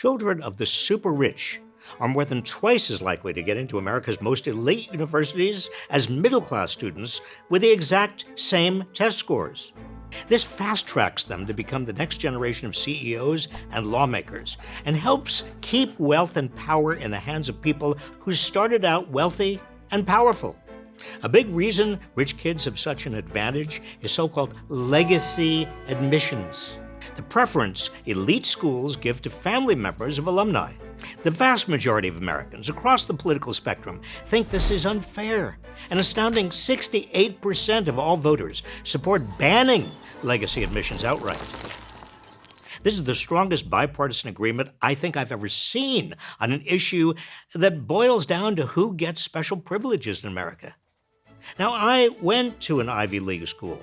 Children of the super rich are more than twice as likely to get into America's most elite universities as middle-class students with the exact same test scores. This fast-tracks them to become the next generation of CEOs and lawmakers and helps keep wealth and power in the hands of people who started out wealthy and powerful. A big reason rich kids have such an advantage is so-called legacy admissions, the preference elite schools give to family members of alumni. The vast majority of Americans across the political spectrum think this is unfair. An astounding 68% of all voters support banning legacy admissions outright. This is the strongest bipartisan agreement I think I've ever seen on an issue that boils down to who gets special privileges in America. Now, I went to an Ivy League school,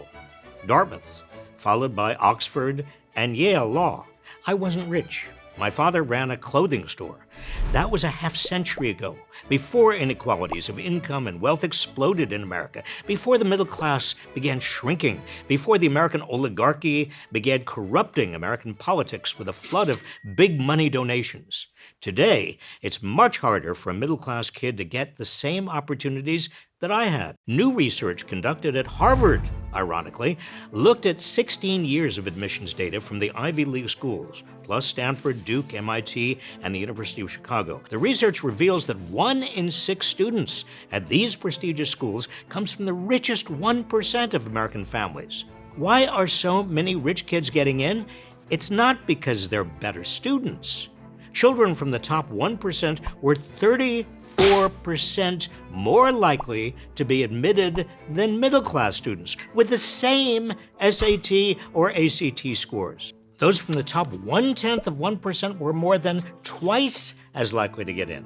Dartmouth, followed by Oxford and Yale Law. I wasn't rich. My father ran a clothing store. That was a half-century ago, before inequalities of income and wealth exploded in America, before the middle class began shrinking, before the American oligarchy began corrupting American politics with a flood of big money donations. Today, it's much harder for a middle-class kid to get the same opportunities that I had. New research conducted at Harvard, ironically, looked at 16 years of admissions data from the Ivy League schools, plus Stanford, Duke, MIT, and the University of Chicago. The research reveals that 1 in 6 students at these prestigious schools comes from the richest 1% of American families. Why are so many rich kids getting in? It's not because they're better students. Children from the top 1% were 34% more likely to be admitted than middle-class students with the same SAT or ACT scores. Those from the top 1/10 of 1% were more than twice as likely to get in.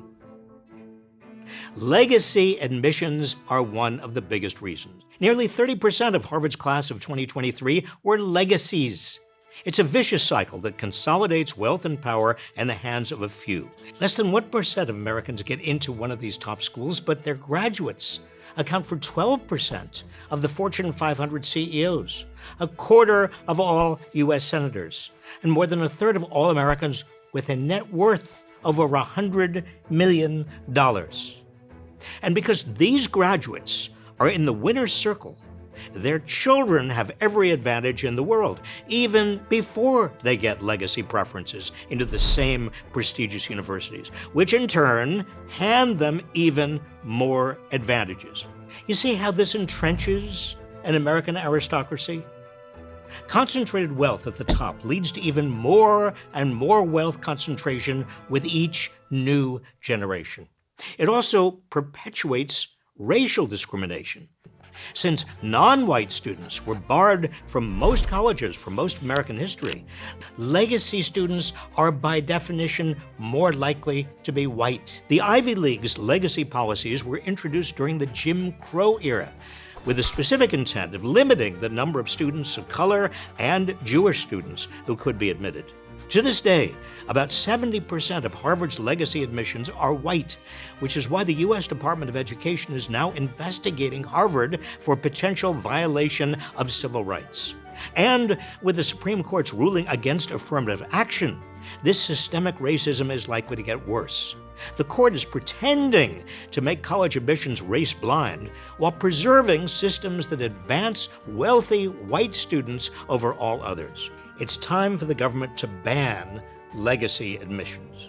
Legacy admissions are one of the biggest reasons. Nearly 30% of Harvard's class of 2023 were legacies. It's a vicious cycle that consolidates wealth and power in the hands of a few. Less than 1% of Americans get into one of these top schools, but their graduates account for 12% of the Fortune 500 CEOs, a quarter of all U.S. senators, and more than a third of all Americans with a net worth over $100 million. And because these graduates are in the winner's circle, their children have every advantage in the world, even before they get legacy preferences into the same prestigious universities, which in turn hand them even more advantages. You see how this entrenches an American aristocracy? Concentrated wealth at the top leads to even more and more wealth concentration with each new generation. It also perpetuates racial discrimination. Since non-white students were barred from most colleges for most of American history, legacy students are by definition more likely to be white. The Ivy League's legacy policies were introduced during the Jim Crow era, with the specific intent of limiting the number of students of color and Jewish students who could be admitted. To this day, about 70% of Harvard's legacy admissions are white, which is why the U.S. Department of Education is now investigating Harvard for potential violation of civil rights. And with the Supreme Court's ruling against affirmative action, this systemic racism is likely to get worse. The court is pretending to make college admissions race-blind while preserving systems that advance wealthy white students over all others. It's time for the government to ban legacy admissions.